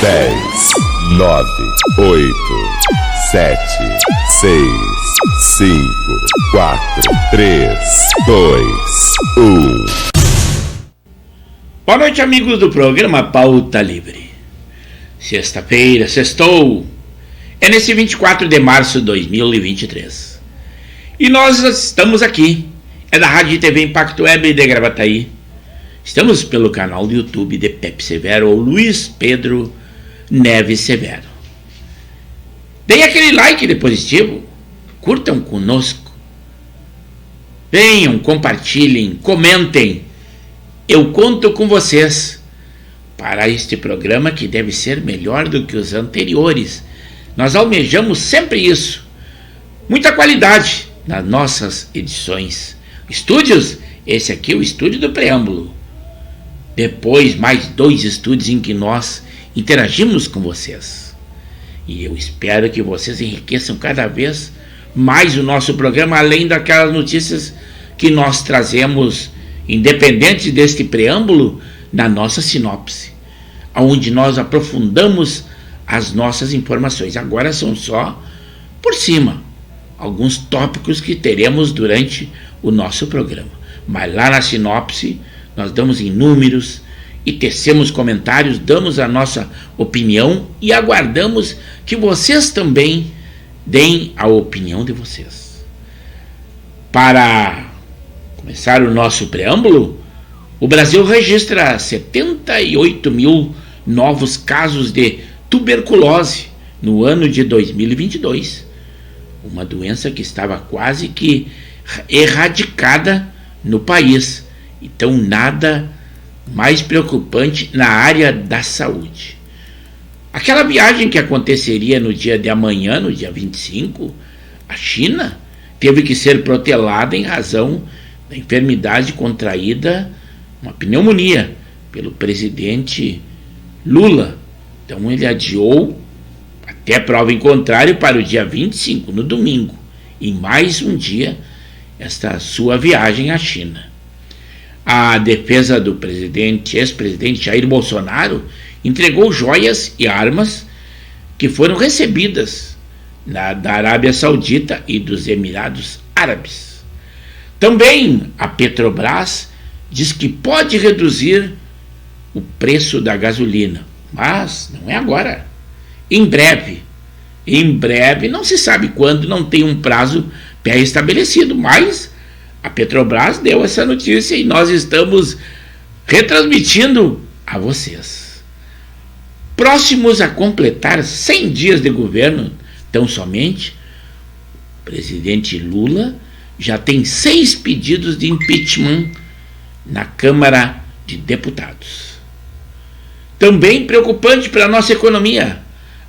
10, 9, 8, 7, 6, 5, 4, 3, 2, 1. Boa noite, amigos do programa Pauta Livre. Sexta-feira, sextou. É nesse 24 de março de 2023. E nós estamos aqui. É da Rádio e TV Impacto Web de Gravataí. Estamos pelo canal do YouTube de Pepe Severo ou Luiz Pedro Neves Severo. Deem aquele like de positivo. Curtam conosco. Venham, compartilhem, comentem. Eu conto com vocês para este programa que deve ser melhor do que os anteriores. Nós almejamos sempre isso. Muita qualidade nas nossas edições. Estúdios, esse aqui é o estúdio do preâmbulo. Depois, mais 2 estúdios em que nós interagimos com vocês. E eu espero que vocês enriqueçam cada vez mais o nosso programa, além daquelas notícias que nós trazemos, independente deste preâmbulo, na nossa sinopse, onde nós aprofundamos as nossas informações. Agora são só por cima alguns tópicos que teremos durante o nosso programa. Mas lá na sinopse nós damos em números e tecemos comentários, damos a nossa opinião e aguardamos que vocês também deem a opinião de vocês. Para começar o nosso preâmbulo, o Brasil registra 78 mil novos casos de tuberculose no ano de 2022, uma doença que estava quase que erradicada no país. Então, nada mais preocupante na área da saúde. Aquela viagem que aconteceria no dia de amanhã, no dia 25, a China teve que ser protelada em razão da enfermidade contraída, uma pneumonia, pelo presidente Lula. Então ele adiou, até prova em contrário, para o dia 25, no domingo, em mais um dia, esta sua viagem à China. A defesa do ex-presidente Jair Bolsonaro entregou joias e armas que foram recebidas da Arábia Saudita e dos Emirados Árabes. Também a Petrobras diz que pode reduzir o preço da gasolina, mas não é agora. Em breve, não se sabe quando, não tem um prazo pré-estabelecido, mas a Petrobras deu essa notícia e nós estamos retransmitindo a vocês. Próximos a completar 100 dias de governo, tão somente, o presidente Lula já tem 6 pedidos de impeachment na Câmara de Deputados. Também preocupante para a nossa economia,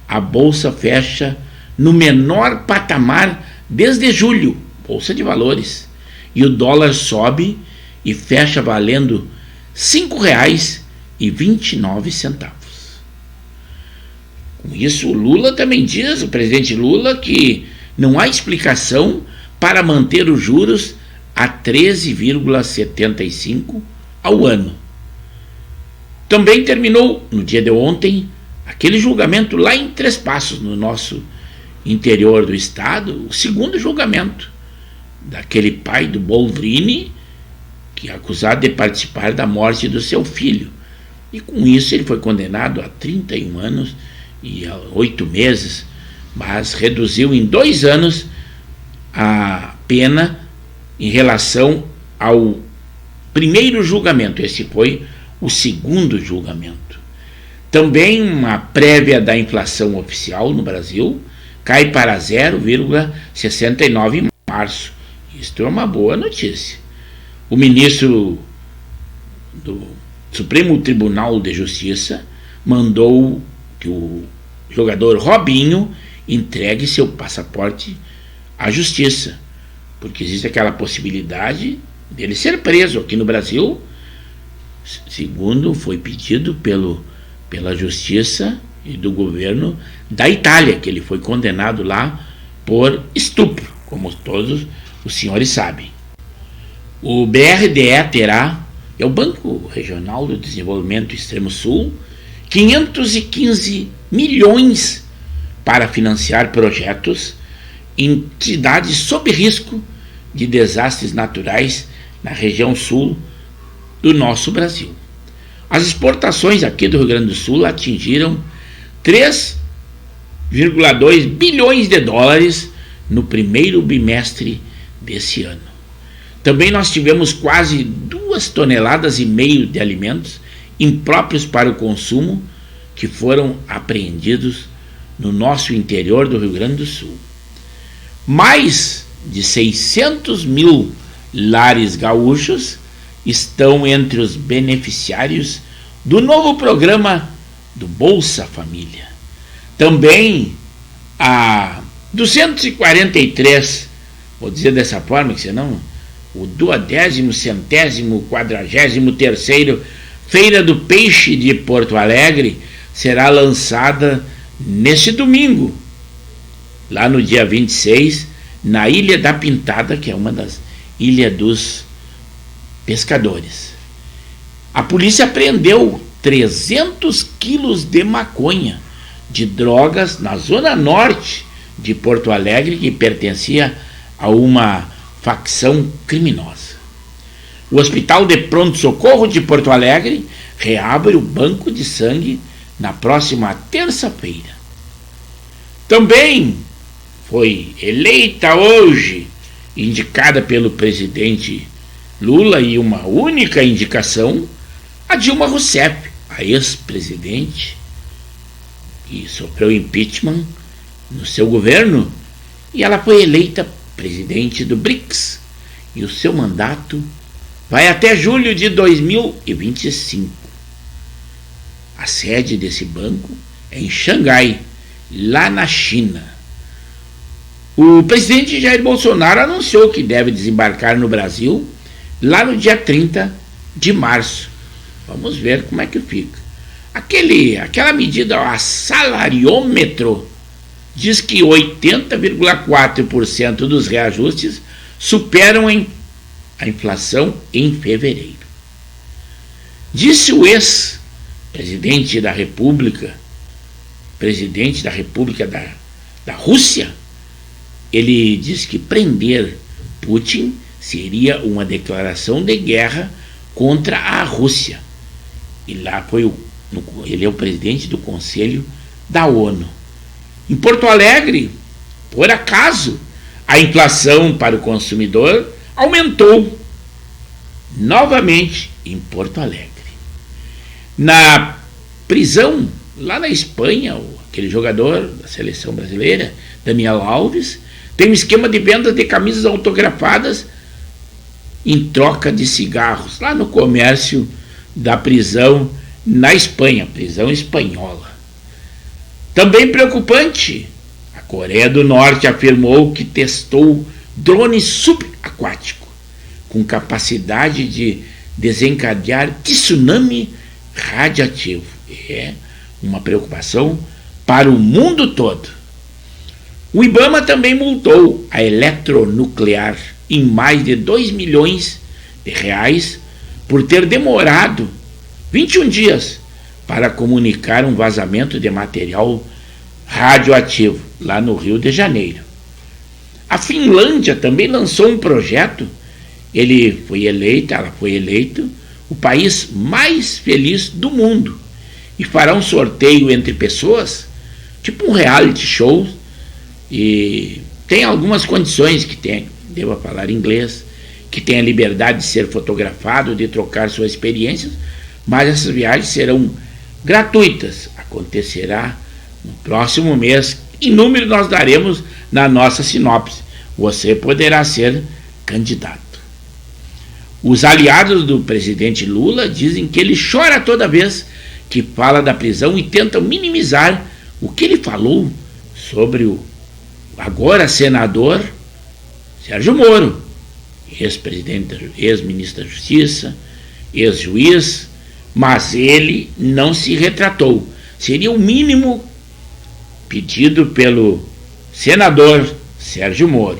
a Bolsa fecha no menor patamar desde julho, Bolsa de Valores, e o dólar sobe e fecha valendo R$ 5,29. Com isso, o Lula também diz, o presidente Lula, que não há explicação para manter os juros a 13,75 ao ano. Também terminou, no dia de ontem, aquele julgamento lá em Três Passos, no nosso interior do estado, o segundo julgamento daquele pai do Boldrini, que é acusado de participar da morte do seu filho. E com isso ele foi condenado a 31 anos e a 8 meses, mas reduziu em 2 anos a pena em relação ao primeiro julgamento. Esse foi o segundo julgamento. Também uma prévia da inflação oficial no Brasil cai para 0,69 em março. Isto é uma boa notícia. O ministro do Supremo Tribunal de Justiça mandou que o jogador Robinho entregue seu passaporte à justiça, porque existe aquela possibilidade dele ser preso aqui no Brasil, segundo foi pedido pela justiça e do governo da Itália, que ele foi condenado lá por estupro, como todos os senhores sabem. O BRDE terá, é o Banco Regional do Desenvolvimento Extremo Sul, 515 milhões para financiar projetos em cidades sob risco de desastres naturais na região sul do nosso Brasil. As exportações aqui do Rio Grande do Sul atingiram 3,2 bilhões de dólares no primeiro bimestre desse ano. Também nós tivemos quase 2,5 toneladas de alimentos impróprios para o consumo que foram apreendidos no nosso interior do Rio Grande do Sul. Mais de 600 mil lares gaúchos estão entre os beneficiários do novo programa do Bolsa Família. Também a 243, vou dizer dessa forma, que senão o 20º, 100º, 43º Feira do Peixe de Porto Alegre será lançada neste domingo, lá no dia 26, na Ilha da Pintada, que é uma das ilhas dos pescadores. A polícia apreendeu 300 quilos de maconha, de drogas, na zona norte de Porto Alegre, que pertencia a uma facção criminosa. O Hospital de Pronto-Socorro de Porto Alegre reabre o banco de sangue na próxima terça-feira. Também foi eleita hoje, indicada pelo presidente Lula, e uma única indicação, a Dilma Rousseff, a ex-presidente, que sofreu impeachment no seu governo, e ela foi eleita presidente do BRICS, e o seu mandato vai até julho de 2025. A sede desse banco é em Xangai, lá na China. O presidente Jair Bolsonaro anunciou que deve desembarcar no Brasil lá no dia 30 de março. Vamos ver como é que fica. Aquela medida, o salariômetro, diz que 80,4% dos reajustes superam a inflação em fevereiro. Disse o ex-presidente da República, da Rússia, ele diz que prender Putin seria uma declaração de guerra contra a Rússia. E lá ele é o presidente do Conselho da ONU. Em Porto Alegre, por acaso, a inflação para o consumidor aumentou novamente em Porto Alegre. Na prisão, lá na Espanha, aquele jogador da seleção brasileira, Daniel Alves, tem um esquema de venda de camisas autografadas em troca de cigarros, lá no comércio da prisão na Espanha, prisão espanhola. Também preocupante, a Coreia do Norte afirmou que testou drone subaquático com capacidade de desencadear tsunami radioativo. É uma preocupação para o mundo todo. O IBAMA também multou a Eletronuclear em mais de 2 milhões de reais por ter demorado 21 dias para comunicar um vazamento de material radioativo lá no Rio de Janeiro. A Finlândia também lançou um projeto, ela foi eleita o país mais feliz do mundo, e fará um sorteio entre pessoas, tipo um reality show, e tem algumas condições que deva falar inglês, que tenha liberdade de ser fotografado, de trocar suas experiências, mas essas viagens serão gratuitas. Acontecerá no próximo mês. Em número nós daremos na nossa sinopse. Você poderá ser candidato. Os aliados do presidente Lula dizem que ele chora toda vez que fala da prisão e tentam minimizar o que ele falou sobre o agora senador Sérgio Moro, ex-ministro da Justiça, ex-juiz, mas ele não se retratou. Seria o mínimo pedido pelo senador Sérgio Moro.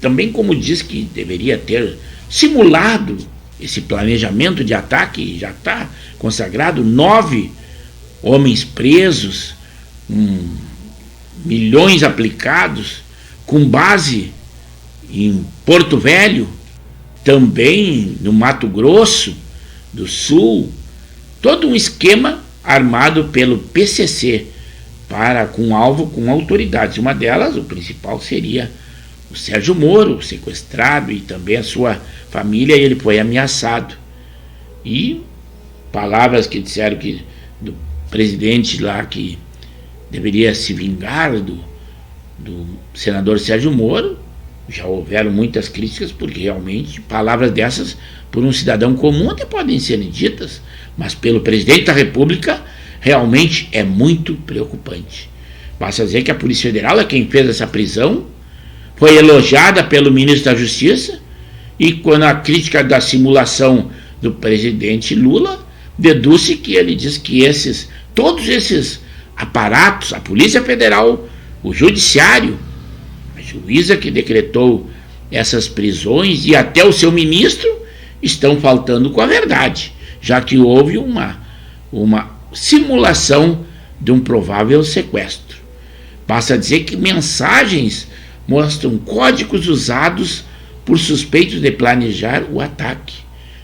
Também, como diz que deveria ter simulado esse planejamento de ataque, já está consagrado, 9 homens presos, milhões aplicados, com base em Porto Velho, também no Mato Grosso do Sul, todo um esquema armado pelo PCC, com alvo com autoridades. Uma delas, o principal, seria o Sérgio Moro, sequestrado, e também a sua família. Ele foi ameaçado. E palavras que disseram que do presidente lá que deveria se vingar do senador Sérgio Moro, já houveram muitas críticas, porque realmente palavras dessas por um cidadão comum até podem ser ditas, mas pelo presidente da República realmente é muito preocupante. Basta dizer que a Polícia Federal é quem fez essa prisão, foi elogiada pelo ministro da Justiça, e quando a crítica da simulação do presidente Lula, deduz-se que ele diz que todos esses aparatos, a Polícia Federal, o Judiciário, a juíza que decretou essas prisões e até o seu ministro estão faltando com a verdade, já que houve uma simulação de um provável sequestro. Basta dizer que mensagens mostram códigos usados por suspeitos de planejar o ataque,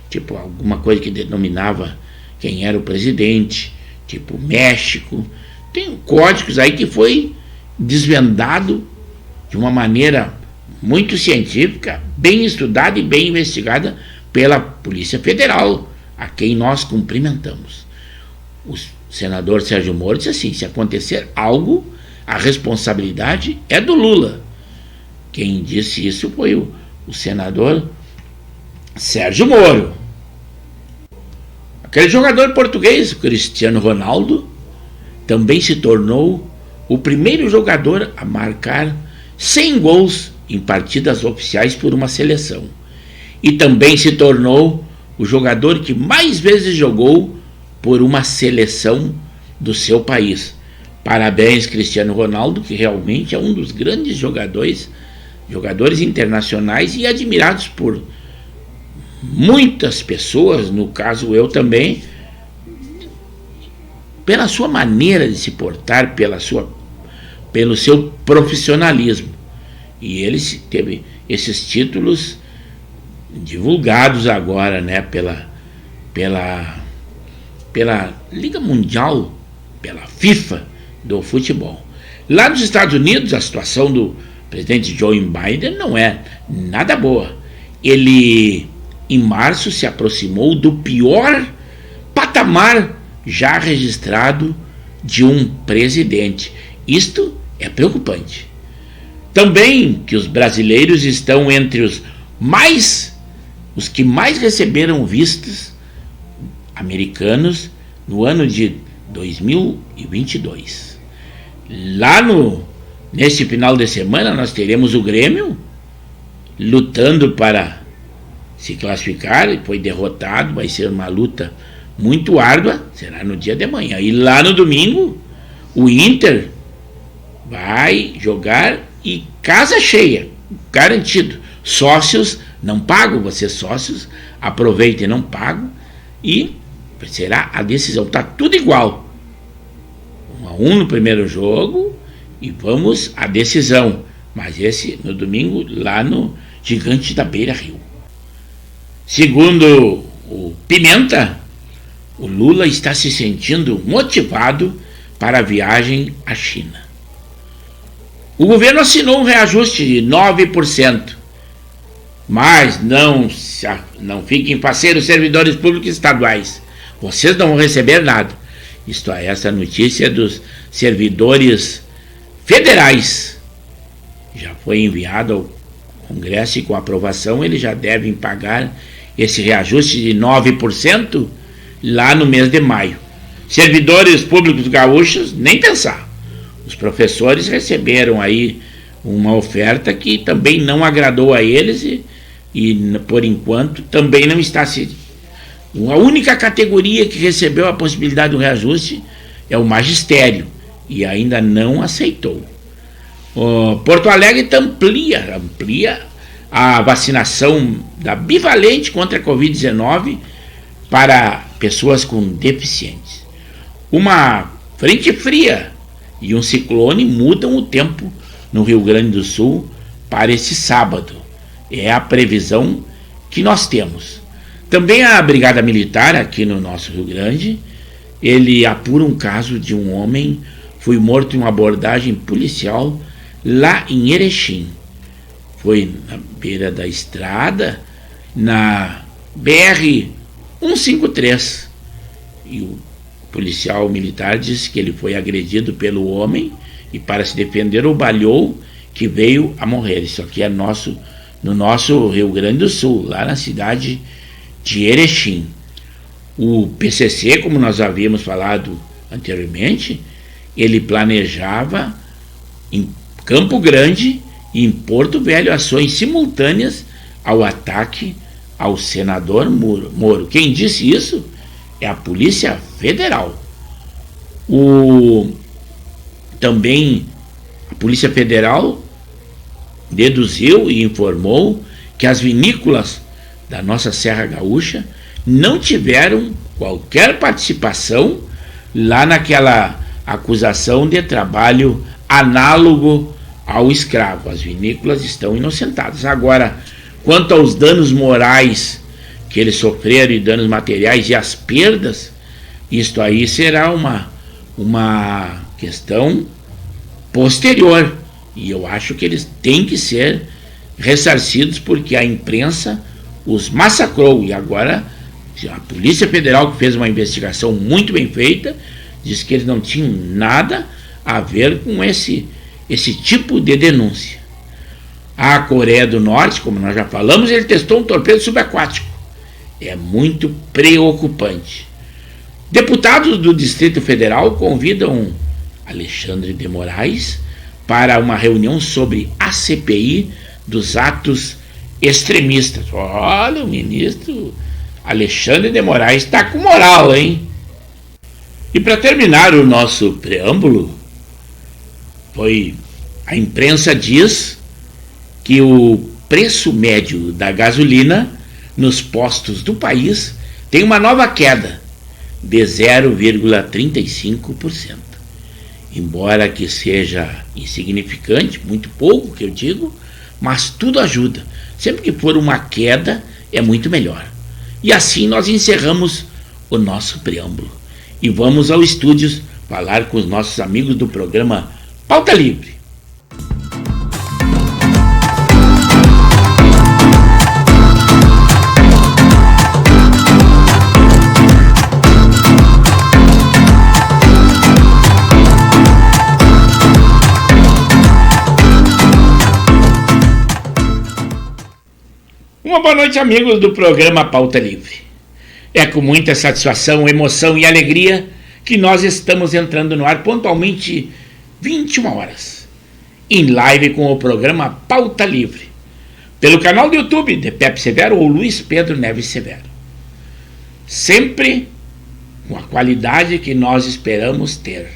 tipo alguma coisa que denominava quem era o presidente, tipo México. Tem códigos aí que foi desvendado de uma maneira muito científica, bem estudada e bem investigada pela Polícia Federal, a quem nós cumprimentamos. O senador Sérgio Moro disse assim: se acontecer algo, a responsabilidade é do Lula. Quem disse isso foi o senador Sérgio Moro. Aquele jogador português, Cristiano Ronaldo, também se tornou o primeiro jogador a marcar 100 gols em partidas oficiais por uma seleção. E também se tornou o jogador que mais vezes jogou por uma seleção do seu país. Parabéns, Cristiano Ronaldo, que realmente é um dos grandes jogadores internacionais e admirados por muitas pessoas, no caso eu também, pela sua maneira de se portar, pelo seu profissionalismo. E ele teve esses títulos divulgados agora, né, pela Liga Mundial, pela FIFA do futebol. Lá nos Estados Unidos, a situação do presidente Joe Biden não é nada boa. Ele, em março, se aproximou do pior patamar já registrado de um presidente. Isto é preocupante. Também que os brasileiros estão entre os que mais receberam vistos americanos no ano de 2022. Lá neste final de semana nós teremos o Grêmio lutando para se classificar, e foi derrotado, vai ser uma luta muito árdua, será no dia de manhã. E lá no domingo o Inter vai jogar e casa cheia, garantido. Sócios não pagam, vocês sócios aproveitem, não pagam, e será a decisão. Está tudo igual, 1-1 no primeiro jogo e vamos à decisão, mas esse no domingo lá no Gigante da Beira-Rio. Segundo o Pimenta, o Lula está se sentindo motivado para a viagem à China. O governo assinou um reajuste de 9%, mas não fiquem faceiros, servidores públicos estaduais. Vocês não vão receber nada. Isto é, essa notícia dos servidores federais já foi enviada ao Congresso e com aprovação eles já devem pagar esse reajuste de 9% lá no mês de maio. Servidores públicos gaúchos, nem pensar. Os professores receberam aí uma oferta que também não agradou a eles e por enquanto também não está se... A única categoria que recebeu a possibilidade do reajuste é o magistério e ainda não aceitou. Porto Alegre amplia a vacinação da bivalente contra a Covid-19 para pessoas com deficientes. Uma frente fria e um ciclone mudam o tempo no Rio Grande do Sul para esse sábado. É a previsão que nós temos. Também a Brigada Militar aqui no nosso Rio Grande, ele apura um caso de um homem que foi morto em uma abordagem policial lá em Erechim. Foi na beira da estrada, na BR-153. E o policial militar disse que ele foi agredido pelo homem e, para se defender, o baleou, que veio a morrer. Isso aqui é no nosso Rio Grande do Sul, lá na cidade de Erechim. O PCC, como nós havíamos falado anteriormente, ele planejava em Campo Grande e em Porto Velho ações simultâneas ao ataque ao senador Moro. Quem disse isso é a Polícia Federal. Também a Polícia Federal deduziu e informou que as vinícolas da nossa Serra Gaúcha não tiveram qualquer participação lá naquela acusação de trabalho análogo ao escravo. As vinícolas estão inocentadas. Agora, quanto aos danos morais que eles sofreram e danos materiais e as perdas, isto aí será uma questão posterior. E eu acho que eles têm que ser ressarcidos, porque a imprensa os massacrou. E agora a Polícia Federal, que fez uma investigação muito bem feita, diz que eles não tinham nada a ver com esse tipo de denúncia. A Coreia do Norte, como nós já falamos, ele testou um torpedo subaquático. É muito preocupante. Deputados do Distrito Federal convidam Alexandre de Moraes para uma reunião sobre a CPI dos atos extremistas. Olha, o ministro Alexandre de Moraes está com moral, hein? E para terminar o nosso preâmbulo, a imprensa diz que o preço médio da gasolina nos postos do país tem uma nova queda de 0,35%. Embora que seja insignificante, muito pouco que eu digo, mas tudo ajuda. Sempre que for uma queda, é muito melhor. E assim nós encerramos o nosso preâmbulo. E vamos ao estúdio falar com os nossos amigos do programa Pauta Livre. Uma boa noite, amigos do programa Pauta Livre. É com muita satisfação, emoção e alegria que nós estamos entrando no ar pontualmente 21 horas, em live com o programa Pauta Livre, pelo canal do YouTube de Pepe Severo ou Luiz Pedro Neves Severo. Sempre com a qualidade que nós esperamos ter.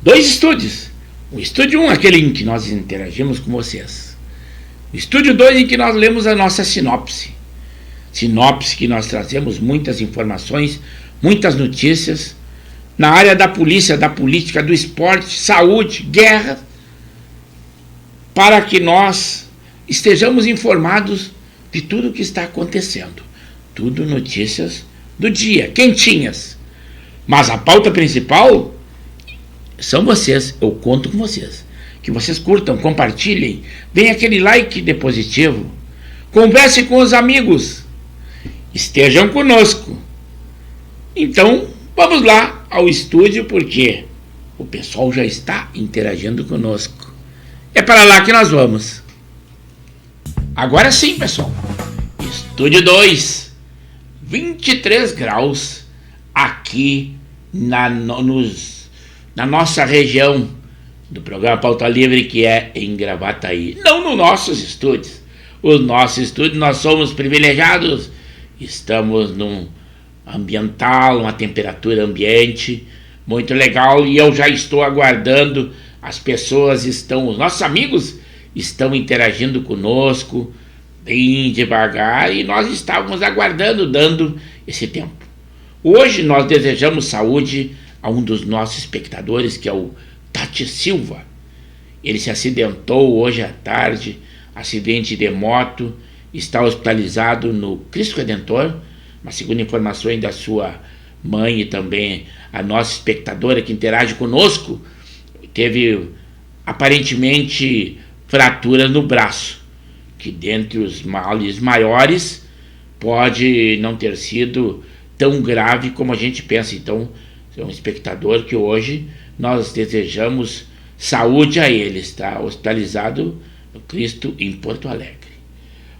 2 estúdios. O estúdio 1, aquele em que nós interagimos com vocês. O estúdio 2, em que nós lemos a nossa sinopse. Sinopse que nós trazemos muitas informações, muitas notícias na área da polícia, da política, do esporte, saúde, guerra, para que nós estejamos informados de tudo o que está acontecendo. Tudo notícias do dia, quentinhas. Mas a pauta principal são vocês, eu conto com vocês. Que vocês curtam, compartilhem, deem aquele like de positivo, converse com os amigos, estejam conosco. Então, vamos lá ao estúdio, porque o pessoal já está interagindo conosco. É para lá que nós vamos. Agora sim, pessoal. Estúdio 2, 23 graus aqui na nossa região do programa Pauta Livre, que é em Gravataí. Não nos nossos estúdios. Os nossos estúdios, nós somos privilegiados. Estamos num ambiental, uma temperatura ambiente muito legal, e eu já estou aguardando. Os nossos amigos estão interagindo conosco, bem devagar, e nós estávamos aguardando, dando esse tempo. Hoje nós desejamos saúde a um dos nossos espectadores, que é o Tati Silva. Ele se acidentou hoje à tarde, acidente de moto, está hospitalizado no Cristo Redentor, mas segundo informações da sua mãe e também a nossa espectadora que interage conosco, teve aparentemente fratura no braço, que dentre os males maiores pode não ter sido tão grave como a gente pensa. Então, é um espectador que hoje nós desejamos saúde a ele, está hospitalizado no Cristo em Porto Alegre.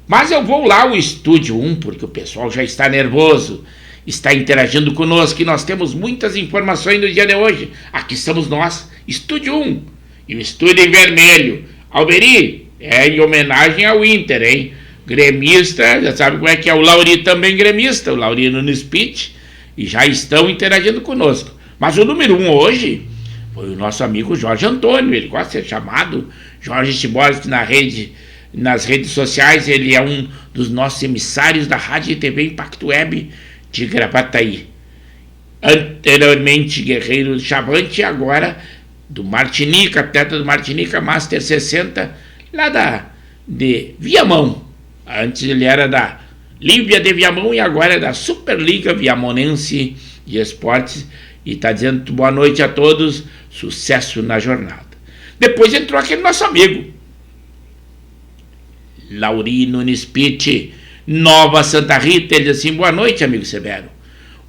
Mas eu vou lá ao Estúdio 1, porque o pessoal já está nervoso, está interagindo conosco, e nós temos muitas informações no dia de hoje. Aqui estamos nós, Estúdio 1, e o estúdio em vermelho. Alberi, é em homenagem ao Inter, hein? Gremista, já sabe como é que é, o Lauri também gremista, o Lauri no speech, e já estão interagindo conosco. Mas o número 1 hoje foi o nosso amigo Jorge Antônio, ele gosta de ser chamado Jorge Tiborski nas redes sociais. Ele é um dos nossos emissários da Rádio e TV Impacto Web de Gravataí. Anteriormente Guerreiro Chavante, agora do Martinica, atleta do Martinica Master 60, lá de Viamão. Antes ele era da Lívia de Viamão e agora é da Superliga Viamonense de Esportes. E está dizendo boa noite a todos, sucesso na jornada. Depois entrou aquele nosso amigo Laurino Nispiti, Nova Santa Rita. Ele diz assim: boa noite, amigo Severo.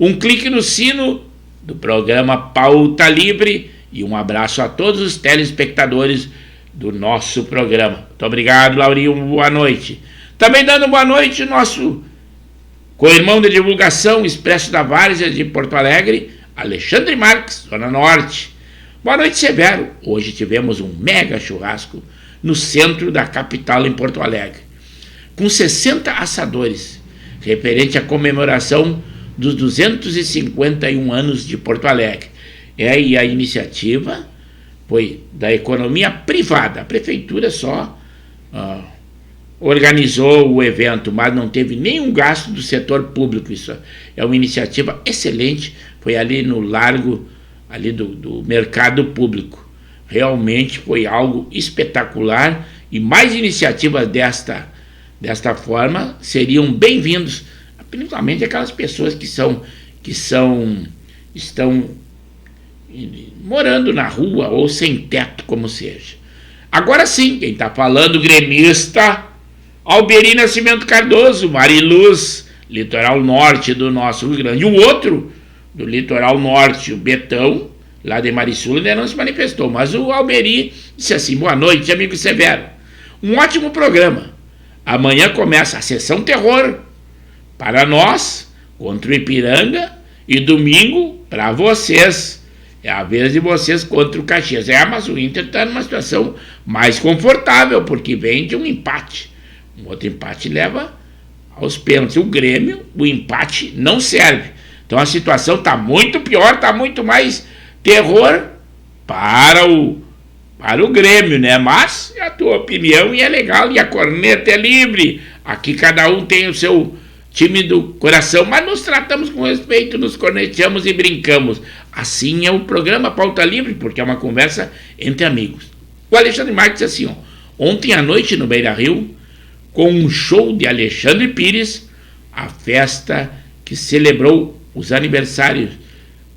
Um clique no sino do programa Pauta Livre e um abraço a todos os telespectadores do nosso programa. Muito obrigado, Laurinho, boa noite. Também dando boa noite o nosso co-irmão de divulgação Expresso da Várzea de Porto Alegre, Alexandre Marques, Zona Norte. Boa noite, Severo. Hoje tivemos um mega churrasco no centro da capital, em Porto Alegre, com 60 assadores, referente à comemoração dos 251 anos de Porto Alegre. E a iniciativa foi da economia privada. A prefeitura só organizou o evento, mas não teve nenhum gasto do setor público. Isso é uma iniciativa excelente. Foi ali no largo ali do mercado público. Realmente foi algo espetacular, e mais iniciativas desta forma seriam bem-vindos, principalmente aquelas pessoas que estão morando na rua ou sem teto, como seja. Agora sim, quem está falando, gremista Alberi Nascimento Cardoso, Mariluz, litoral norte do nosso Rio Grande. O outro do litoral norte, o Betão, lá de Maricula, ainda não se manifestou, mas o Alberi disse assim: boa noite, amigo Severo. Um ótimo programa. Amanhã começa a sessão terror para nós, contra o Ipiranga, e domingo para vocês. É a vez de vocês contra o Caxias. Mas o Inter está numa situação mais confortável, porque vem de um empate. Um outro empate leva aos pênaltis. O Grêmio, o empate não serve. Então a situação está muito pior, está muito mais terror para o Grêmio, né? Mas é a tua opinião e é legal, e a corneta é livre. Aqui cada um tem o seu time do coração, mas nos tratamos com respeito, nos corneteamos e brincamos. Assim é o programa Pauta Livre, porque é uma conversa entre amigos. O Alexandre Marques disse assim: ontem à noite no Beira-Rio, com um show de Alexandre Pires, a festa que celebrou os aniversários.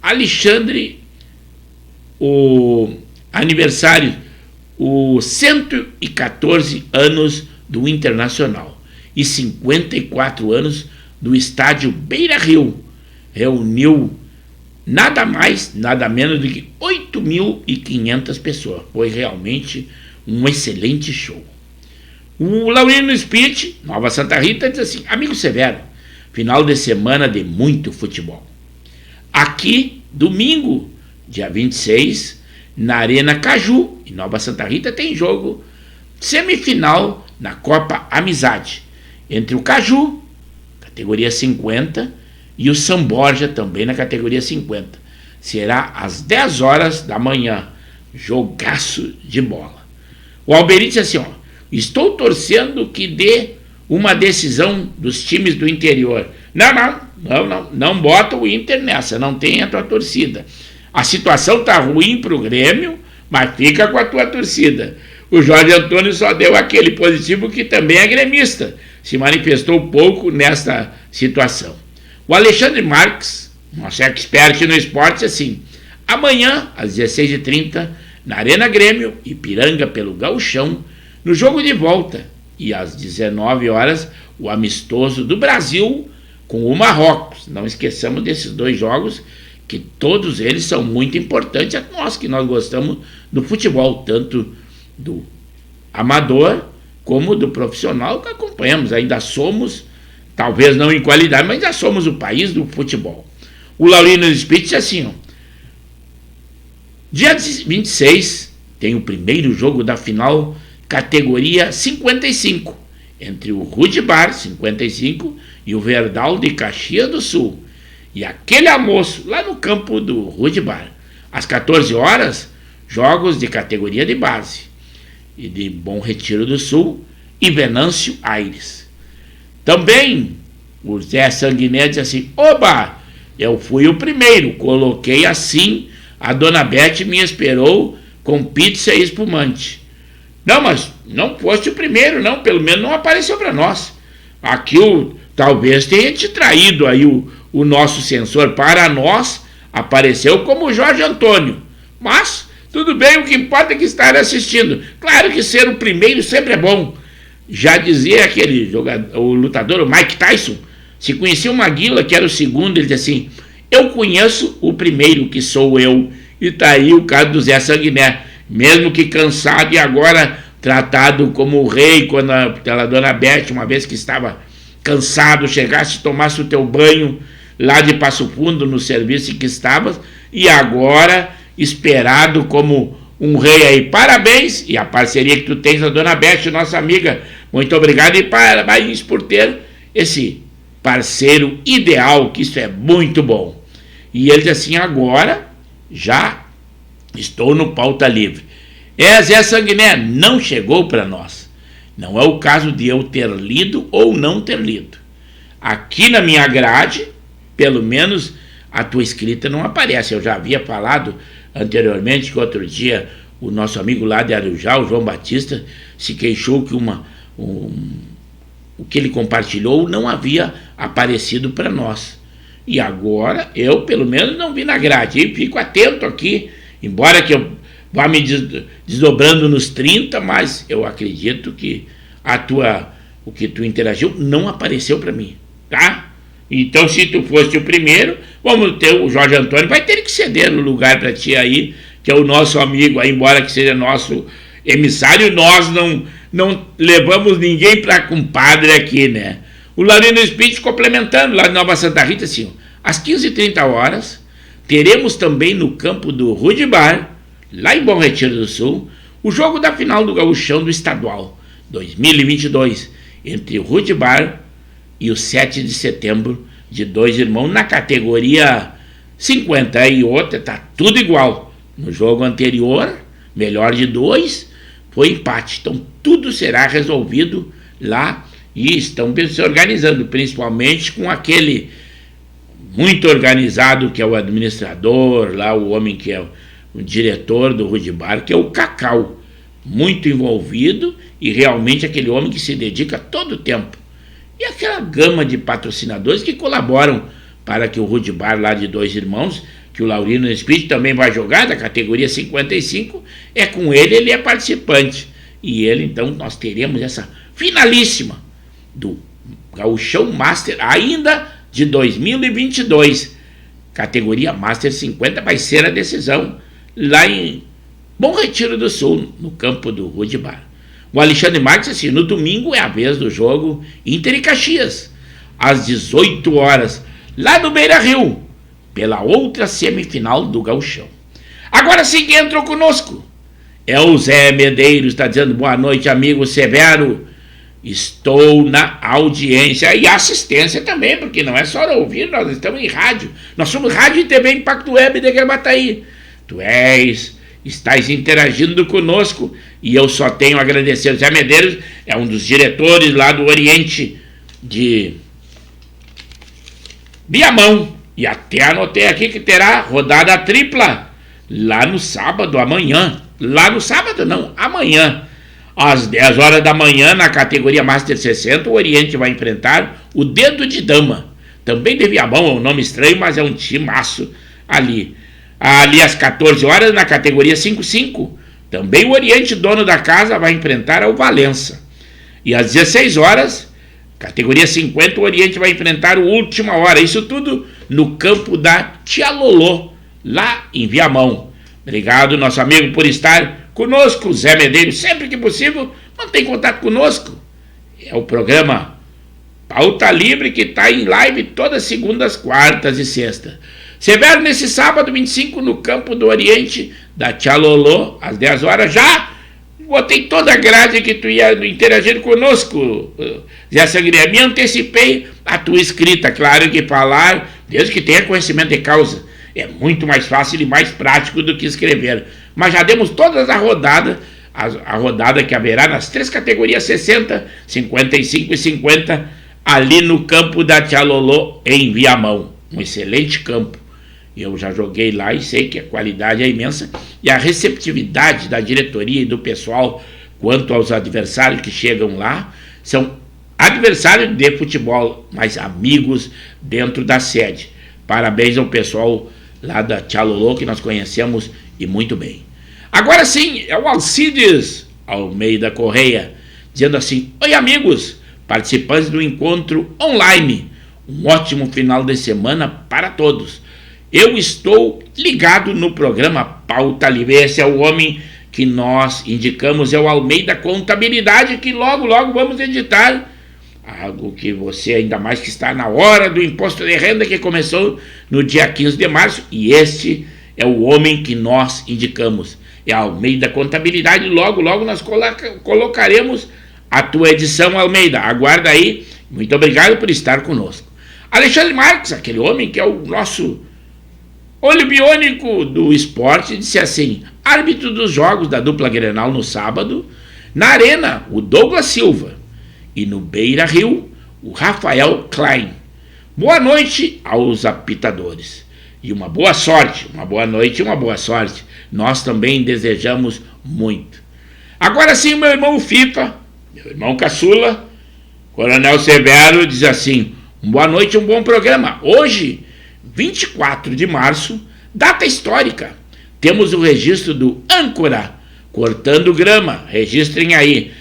Alexandre, o aniversário, os 114 anos do Internacional e 54 anos do estádio Beira-Rio, reuniu nada mais, nada menos do que 8.500 pessoas. Foi realmente um excelente show. O Laurino Spirit, Nova Santa Rita, diz assim: amigo Severo, final de semana de muito futebol. Aqui, domingo, dia 26, na Arena Caju, em Nova Santa Rita, tem jogo semifinal na Copa Amizade, entre o Caju, categoria 50, e o São Borja, também na categoria 50. Será às 10 horas da manhã. Jogaço de bola. O Alberi disse assim: estou torcendo que dê uma decisão dos times do interior. Não bota o Inter nessa, não tem a tua torcida. A situação tá ruim pro Grêmio, mas fica com a tua torcida. O Jorge Antônio só deu aquele positivo que também é gremista, se manifestou pouco nesta situação. O Alexandre Marques, nosso expert no esporte, assim, amanhã, às 16h30, na Arena Grêmio, Ipiranga pelo Gauchão, no jogo de volta, e às 19 horas, o amistoso do Brasil com o Marrocos. Não esqueçamos desses dois jogos, que todos eles são muito importantes a nós, que nós gostamos do futebol, tanto do amador como do profissional, que acompanhamos. Ainda somos, talvez não em qualidade, mas ainda somos o país do futebol. O Laurino Spitz, assim, ó, dia 26 tem o primeiro jogo da final categoria 55, entre o Rude Bar 55 e o Verdal de Caxias do Sul. E aquele almoço lá no campo do Rude Bar, às 14 horas, jogos de categoria de base e de Bom Retiro do Sul e Venâncio Aires. Também o Zé Sanguiné disse assim: oba, eu fui o primeiro, coloquei assim, a dona Beth me esperou com pizza e espumante. Não, mas não foste o primeiro, não, pelo menos não apareceu para nós. Aqui talvez tenha te traído aí o nosso censor. Para nós apareceu como o Jorge Antônio, mas tudo bem, o que importa é que estar assistindo. Claro que ser o primeiro sempre é bom. Já dizia aquele jogador, o lutador, o Mike Tyson, se conhecia uma Maguila, que era o segundo, ele dizia assim: eu conheço o primeiro, que sou eu. E tá aí o caso do Zé Sanguiné, mesmo que cansado e agora tratado como o rei, quando a dona Beth, uma vez que estava cansado, chegasse, tomasse o teu banho lá de Passo Fundo, no serviço em que estavas, e agora esperado como um rei aí. Parabéns, e a parceria que tu tens com a dona Beth, nossa amiga, muito obrigado, e parabéns por ter esse parceiro ideal, que isso é muito bom. E ele diz assim: agora já estou no Pauta Livre. Zé Sanguiné, não chegou para nós. Não é o caso de eu ter lido ou não ter lido. Aqui na minha grade, pelo menos a tua escrita não aparece. Eu já havia falado anteriormente que outro dia o nosso amigo lá de Arujá, o João Batista, se queixou que o que ele compartilhou não havia aparecido para nós. E agora eu, pelo menos, não vi na grade. E fico atento aqui, embora que eu vá me desdobrando nos 30, mas eu acredito que o que tu interagiu não apareceu para mim, tá? Então, se tu fosse o primeiro, vamos ter o Jorge Antônio, vai ter que ceder o lugar para ti aí, que é o nosso amigo aí, embora que seja nosso emissário, nós não levamos ninguém para compadre aqui, né? O Laurino Spitz complementando, lá de Nova Santa Rita, assim, às 15h30, teremos também no campo do Rude Bar, lá em Bom Retiro do Sul, o jogo da final do Gauchão do Estadual 2022, entre o Rude Bar e o 7 de setembro, de Dois Irmãos, na categoria 50, e outra, tá tudo igual. No jogo anterior, melhor de 2, foi empate. Então tudo será resolvido lá, e estão se organizando, principalmente com aquele muito organizado que é o administrador, lá o homem que é o diretor do Rude Bar, que é o Cacau, muito envolvido, e realmente aquele homem que se dedica todo o tempo. E aquela gama de patrocinadores que colaboram para que o Rude Bar lá de Dois Irmãos, que o Laurino Spitz também vai jogar, da categoria 55, é com ele é participante. E ele, então, nós teremos essa finalíssima do Gauchão Master, ainda de 2022, categoria Master 50, vai ser a decisão lá em Bom Retiro do Sul, no campo do Rude Bar. O Alexandre Marques, assim, no domingo é a vez do jogo Inter e Caxias, às 18 horas, lá no Beira-Rio, pela outra semifinal do Gauchão. Agora sim que entrou conosco, é o Zé Medeiros, está dizendo: boa noite, amigo Severo, estou na audiência e assistência também, porque não é só ouvir, nós estamos em rádio, nós somos Rádio e TV Impacto Web de Gravataí. Tu estás interagindo conosco, E eu só tenho a agradecer. O Zé Medeiros é um dos diretores lá do Oriente de Viamão. E até anotei aqui que terá rodada tripla lá no sábado, amanhã. Lá no sábado não, amanhã. Às 10 horas da manhã, na categoria Master 60, o Oriente vai enfrentar o Dedo de Dama. Também de Viamão, é um nome estranho, mas é um timaço ali. Ali às 14 horas, na categoria 5-5, também o Oriente, dono da casa, vai enfrentar o Valença. E às 16 horas, categoria 50, o Oriente vai enfrentar o Última Hora. Isso tudo no campo da Tia Lolô, lá em Viamão. Obrigado, nosso amigo, por estar conosco. Zé Medeiros, sempre que possível, mantém contato conosco. É o programa Pauta Livre, que está em live todas segundas, quartas e sextas. Severo, nesse sábado 25, no campo do Oriente, da Tia Lolô, às 10 horas. Já botei toda a grade que tu ia interagir conosco, Zé Sangria. Me antecipei a tua escrita. Claro que falar, desde que tenha conhecimento de causa, é muito mais fácil e mais prático do que escrever. Mas já demos todas a rodada que haverá nas 3 categorias 60, 55 e 50, ali no campo da Tia Lolô, em Viamão. Um excelente campo. Eu já joguei lá e sei que a qualidade é imensa. E a receptividade da diretoria e do pessoal quanto aos adversários que chegam lá são adversários de futebol, mas amigos dentro da sede. Parabéns ao pessoal lá da Tia Lolô, que nós conhecemos e muito bem. Agora sim, é o Alcides Almeida Correia, dizendo assim: oi, amigos, participantes do encontro online. Um ótimo final de semana para todos. Eu estou ligado no programa Pauta Livre. Esse é o homem que nós indicamos, é o Almeida Contabilidade, que logo, logo vamos editar. Algo que você, ainda mais que está na hora do imposto de renda, que começou no dia 15 de março. E este é o homem que nós indicamos. É a Almeida Contabilidade. Logo, logo nós colocaremos a tua edição, Almeida. Aguarda aí. Muito obrigado por estar conosco. Alexandre Marques, aquele homem que é o nosso olho biônico do esporte, disse assim: árbitro dos jogos da dupla Grenal no sábado, na Arena, o Douglas Silva, e no Beira Rio, o Rafael Klein. Boa noite aos apitadores e uma boa sorte, uma boa noite e uma boa sorte. Nós também desejamos muito. Agora sim, meu irmão FIFA, meu irmão caçula, Coronel Severo, diz assim: boa noite, um bom programa. Hoje, 24 de março, data histórica. Temos o registro do âncora cortando grama. Registrem aí.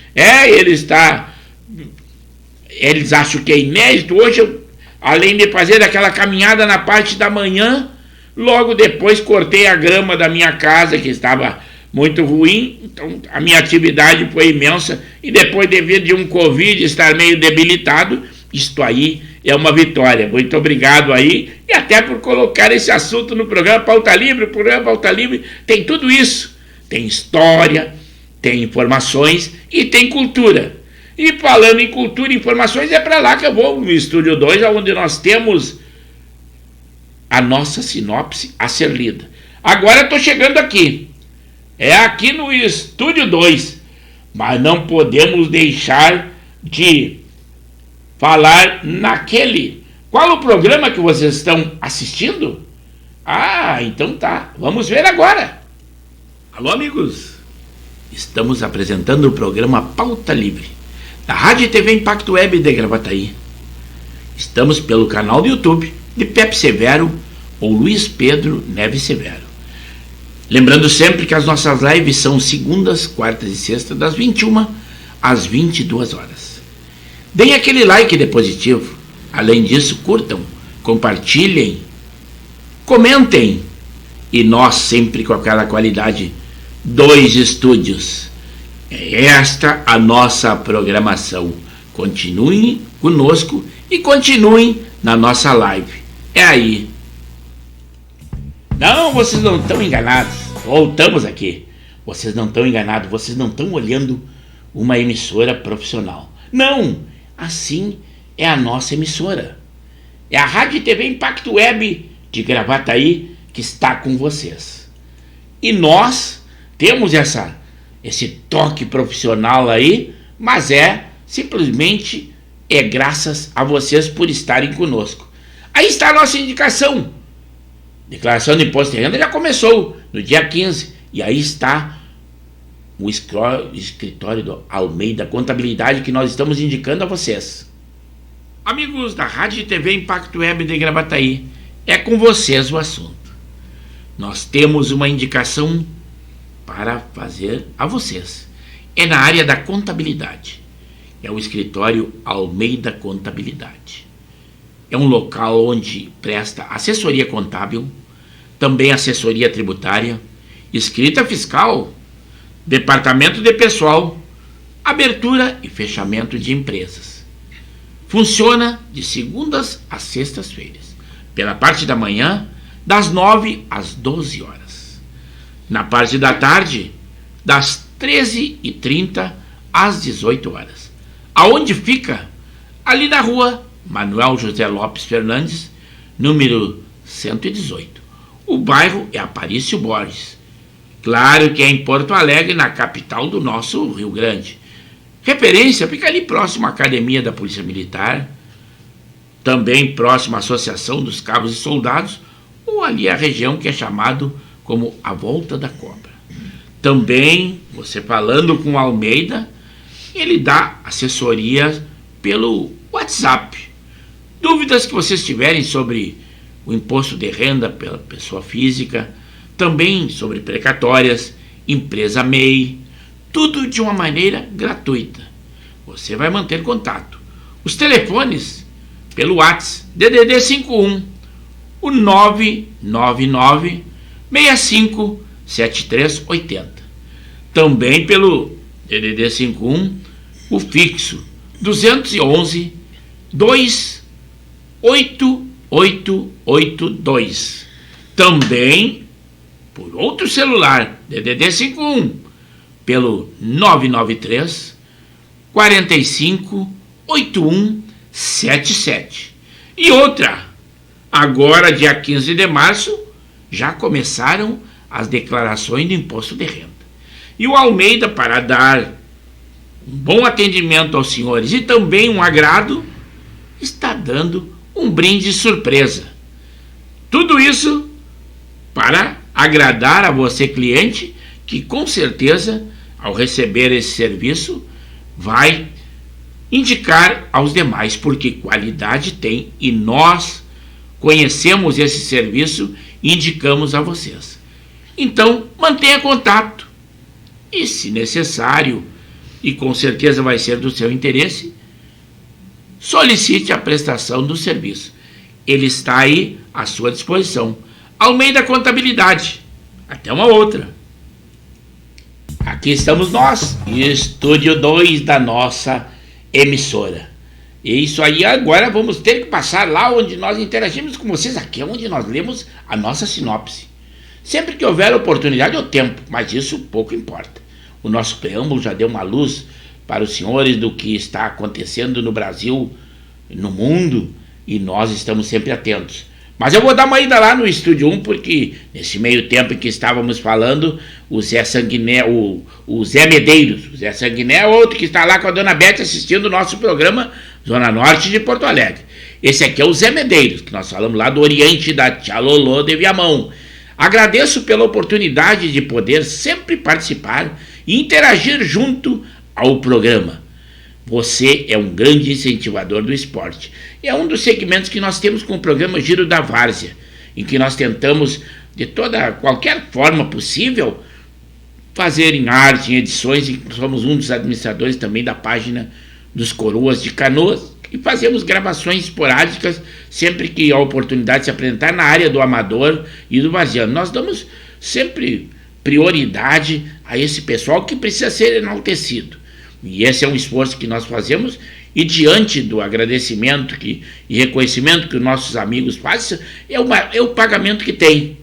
Eles acham que é inédito. Hoje, além de fazer aquela caminhada na parte da manhã, logo depois cortei a grama da minha casa, que estava muito ruim. Então, a minha atividade foi imensa. E depois, devido de um Covid estar meio debilitado, isto aí é uma vitória. Muito obrigado aí, e até por colocar esse assunto no programa Pauta Livre. O programa Pauta Livre tem tudo isso. Tem história, tem informações e tem cultura. E falando em cultura e informações, é para lá que eu vou, no Estúdio 2, onde nós temos a nossa sinopse a ser lida. Agora estou chegando aqui. É aqui no Estúdio 2. Mas não podemos deixar de falar naquele. Qual o programa que vocês estão assistindo? Ah, então tá. Vamos ver agora. Alô, amigos. Estamos apresentando o programa Pauta Livre, da Rádio e TV Impacto Web de Gravataí. Estamos pelo canal do YouTube de Pepe Severo ou Luiz Pedro Neves Severo. Lembrando sempre que as nossas lives são segundas, quartas e sextas, das 21 às 22 horas. Deem aquele like de positivo. Além disso, curtam, compartilhem, comentem. E nós sempre com aquela qualidade, 2 estúdios. É esta a nossa programação. Continuem conosco e continuem na nossa live. É aí. Não, vocês não estão enganados. Voltamos aqui. Vocês não estão enganados. Vocês não estão olhando uma emissora profissional. Não, assim é a nossa emissora. É a Rádio e TV Impacto Web de Gravataí que está com vocês. E nós temos essa esse toque profissional aí, mas simplesmente graças a vocês por estarem conosco. Aí está a nossa indicação. Declaração de Imposto de Renda já começou no dia 15, e aí está o escritório do Almeida Contabilidade que nós estamos indicando a vocês. Amigos da Rádio e TV Impacto Web de Gravataí, é com vocês o assunto. Nós temos uma indicação para fazer a vocês. É na área da contabilidade. É o escritório Almeida Contabilidade. É um local onde presta assessoria contábil, também assessoria tributária, escrita fiscal, departamento de pessoal, abertura e fechamento de empresas. Funciona de segundas a sextas-feiras, pela parte da manhã, das 9 às 12 horas. Na parte da tarde, das 13h30 às 18 horas. Aonde fica? Ali na rua Manuel José Lopes Fernandes, número 118. O bairro é Aparício Borges. Claro que é em Porto Alegre, na capital do nosso Rio Grande. Referência fica ali próximo à Academia da Polícia Militar, também próximo à Associação dos Cabos e Soldados, ou ali a região que é chamado como a Volta da Cobra. Também, você falando com o Almeida, ele dá assessoria pelo WhatsApp. Dúvidas que vocês tiverem sobre o imposto de renda pela pessoa física, também sobre precatórias, empresa MEI, tudo de uma maneira gratuita. Você vai manter contato. Os telefones pelo WhatsApp, DDD 51, o 999 65 7380. Também pelo DDD 51, o fixo 211 28882. Também por outro celular, DDD 51, pelo 993 45 8177. E outra, agora dia 15 de março, já começaram as declarações do imposto de renda. E o Almeida, para dar um bom atendimento aos senhores e também um agrado, está dando um brinde surpresa. Tudo isso para agradar a você, cliente, que com certeza, ao receber esse serviço, vai indicar aos demais, porque qualidade tem e nós conhecemos esse serviço e indicamos a vocês. Então, mantenha contato e, se necessário, e com certeza vai ser do seu interesse, solicite a prestação do serviço. Ele está aí à sua disposição. Almeida Contabilidade. Até uma outra. Aqui estamos nós, estúdio 2 da nossa emissora. E isso aí, agora vamos ter que passar lá onde nós interagimos com vocês. Aqui é onde nós lemos a nossa sinopse. Sempre que houver oportunidade ou tempo, mas isso pouco importa. O nosso preâmbulo já deu uma luz para os senhores do que está acontecendo no Brasil, no mundo, e nós estamos sempre atentos. Mas eu vou dar uma ida lá no Estúdio 1, porque nesse meio tempo em que estávamos falando, o Zé Sanguiné, o Zé Medeiros, o Zé Sanguiné é outro que está lá com a Dona Bete assistindo o nosso programa Zona Norte de Porto Alegre. Esse aqui é o Zé Medeiros, que nós falamos lá do Oriente da Tia Lolô de Viamão. Agradeço pela oportunidade de poder sempre participar e interagir junto ao programa. Você é um grande incentivador do esporte. É um dos segmentos que nós temos com o programa Giro da Várzea, em que nós tentamos, de qualquer forma possível, fazer em arte, em edições, e somos um dos administradores também da página dos Coroas de Canoas, e fazemos gravações esporádicas sempre que a oportunidade de se apresentar na área do amador e do varziano. Nós damos sempre prioridade a esse pessoal que precisa ser enaltecido. E esse é um esforço que nós fazemos, e diante do agradecimento e reconhecimento que os nossos amigos fazem, é o pagamento que tem.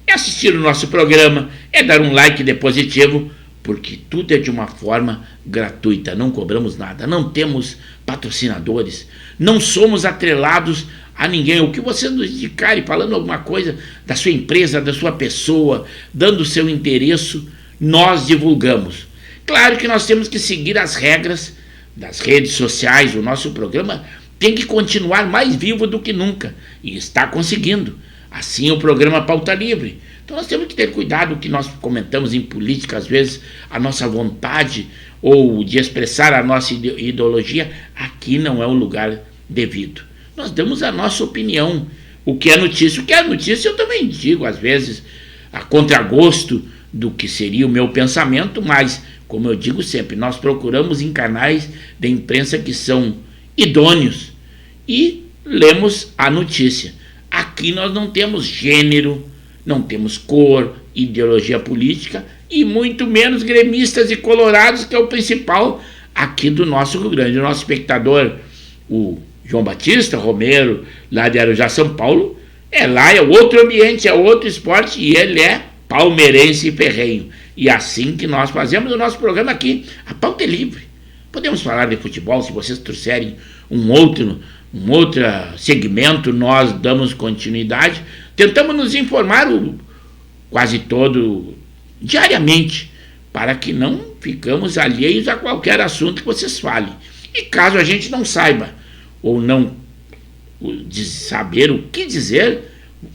É assistir o nosso programa, é dar um like positivo, porque tudo é de uma forma gratuita, não cobramos nada, não temos patrocinadores, não somos atrelados a ninguém. O que você nos indicar, falando alguma coisa da sua empresa, da sua pessoa, dando o seu endereço, nós divulgamos. Claro que nós temos que seguir as regras das redes sociais. O nosso programa tem que continuar mais vivo do que nunca, e está conseguindo. Assim o programa Pauta Livre. Então nós temos que ter cuidado com o que nós comentamos em política, às vezes a nossa vontade ou de expressar a nossa ideologia, aqui não é o lugar devido. Nós damos a nossa opinião, o que é notícia. O que é notícia eu também digo, às vezes, a contragosto do que seria o meu pensamento, mas, como eu digo sempre, nós procuramos em canais de imprensa que são idôneos e lemos a notícia. Aqui nós não temos gênero, não temos cor, ideologia política e muito menos gremistas e colorados, que é o principal aqui do nosso Rio Grande. O nosso espectador, o João Batista Romero, lá de Arujá, São Paulo, lá é outro ambiente, é outro esporte, e ele é palmeirense e ferrenho. E assim que nós fazemos o nosso programa aqui, a pauta é livre. Podemos falar de futebol, se vocês trouxerem um outro segmento, nós damos continuidade. Tentamos nos informar quase todo, diariamente, para que não ficamos alheios a qualquer assunto que vocês falem. E caso a gente não saiba, ou não saber o que dizer,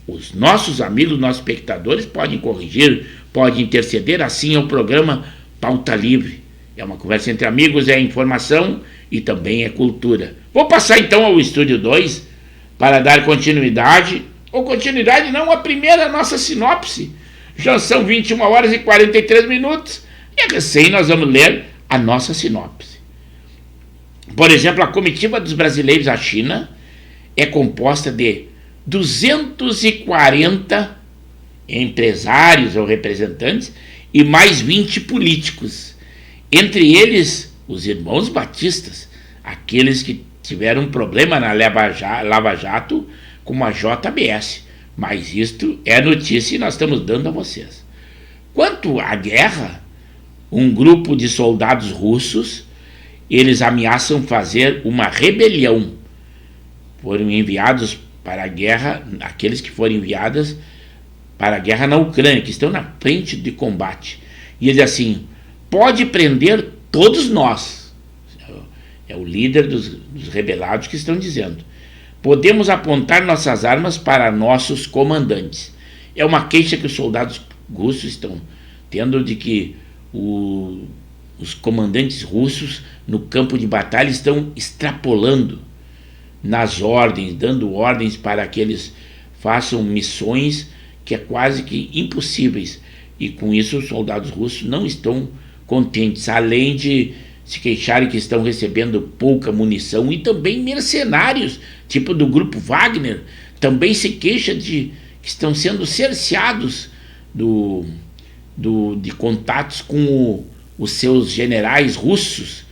os nossos amigos, nossos espectadores podem corrigir, podem interceder. Assim é o programa Pauta Livre. É uma conversa entre amigos, é informação e também é cultura. Vou passar então ao Estúdio 2 para dar continuidade, ou continuidade não, a primeira nossa sinopse. Já são 21 horas e 43 minutos e recém nós vamos ler a nossa sinopse. Por exemplo, a comitiva dos brasileiros à China é composta de 240 empresários ou representantes e mais 20 políticos. Entre eles, os irmãos batistas, aqueles que tiveram um problema na Lava Jato com a JBS. Mas isto é notícia e nós estamos dando a vocês. Quanto à guerra, um grupo de soldados russos, eles ameaçam fazer uma rebelião. Foram enviados para a guerra, aqueles que foram enviados para a guerra na Ucrânia, que estão na frente de combate. E ele diz assim: pode prender todos nós. É o líder dos rebelados que estão dizendo. Podemos apontar nossas armas para nossos comandantes. É uma queixa que os soldados russos estão tendo de que os comandantes russos no campo de batalha estão extrapolando nas ordens, dando ordens para que eles façam missões que é quase que impossíveis. E com isso os soldados russos não estão contentes, além de se queixarem que estão recebendo pouca munição, e também mercenários, tipo do grupo Wagner, também se queixa de que estão sendo cerceados de contatos com os seus generais russos,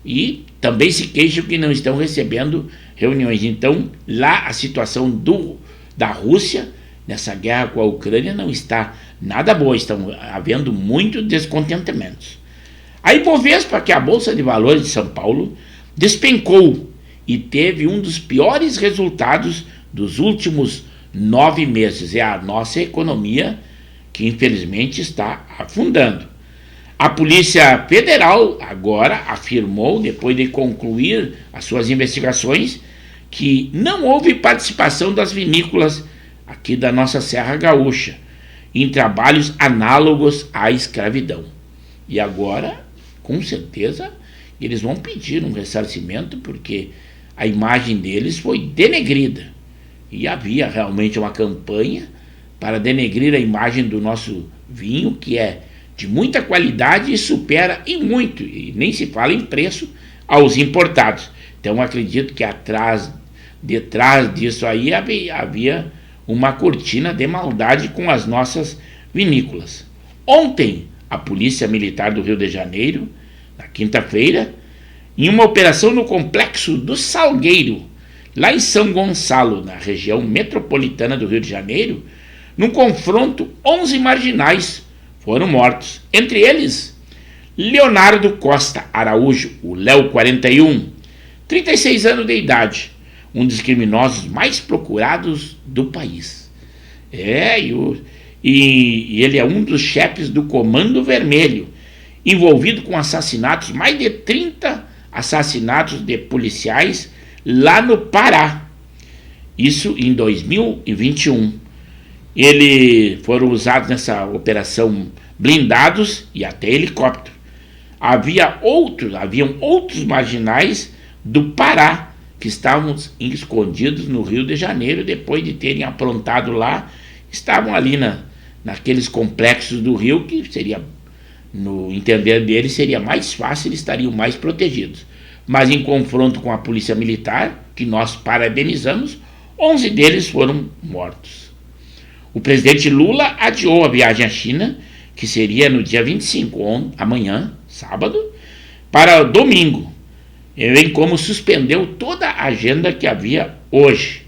e também se queixam que não estão recebendo reuniões. Então, lá a situação da Rússia nessa guerra com a Ucrânia não está nada boa, estão havendo muitos descontentamentos. A Ibovespa, que é a Bolsa de Valores de São Paulo, despencou e teve um dos piores resultados dos últimos 9 meses. É a nossa economia que infelizmente está afundando. A Polícia Federal agora afirmou, depois de concluir as suas investigações, que não houve participação das vinícolas aqui da nossa Serra Gaúcha em trabalhos análogos à escravidão. E agora, com certeza, eles vão pedir um ressarcimento, porque a imagem deles foi denegrida. E havia realmente uma campanha para denegrir a imagem do nosso vinho, que é de muita qualidade e supera em muito, e nem se fala em preço, aos importados. Então acredito que detrás disso aí havia uma cortina de maldade com as nossas vinícolas. Ontem, a Polícia Militar do Rio de Janeiro, na quinta-feira, em uma operação no Complexo do Salgueiro, lá em São Gonçalo, na região metropolitana do Rio de Janeiro, num confronto, 11 marginais foram mortos. Entre eles, Leonardo Costa Araújo, o Léo 41, 36 anos de idade, um dos criminosos mais procurados do país. E ele é um dos chefes do Comando Vermelho envolvido com assassinatos, mais de 30 assassinatos de policiais lá no Pará. Isso em 2021. Foram usados nessa operação blindados e até helicóptero. Haviam outros marginais do Pará que estavam escondidos no Rio de Janeiro depois de terem aprontado lá. Estavam ali naqueles complexos do Rio que seria, no entender deles, seria mais fácil, eles estariam mais protegidos. Mas em confronto com a polícia militar, que nós parabenizamos, 11 deles foram mortos. O presidente Lula adiou a viagem à China, que seria no dia 25, amanhã, sábado, para domingo, bem como suspendeu toda a agenda que havia hoje.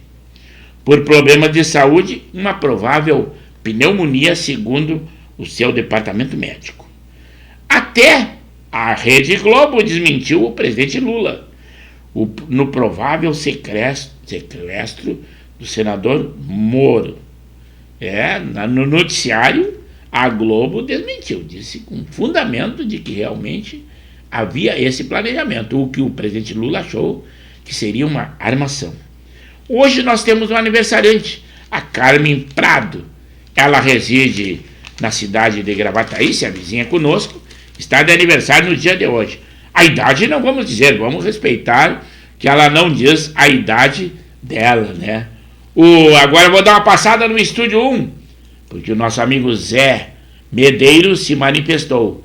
Por problemas de saúde, uma provável pneumonia, segundo o seu departamento médico. Até a Rede Globo desmentiu o presidente Lula no provável sequestro do senador Moro. No noticiário, a Globo desmentiu, disse com fundamento de que realmente havia esse planejamento, o que o presidente Lula achou que seria uma armação. Hoje nós temos um aniversariante, a Carmen Prado. Ela reside na cidade de Gravataí, se a vizinha conosco, está de aniversário no dia de hoje. A idade não vamos dizer, vamos respeitar que ela não diz a idade dela, né? Agora eu vou dar uma passada no Estúdio 1, porque o nosso amigo Zé Medeiros se manifestou.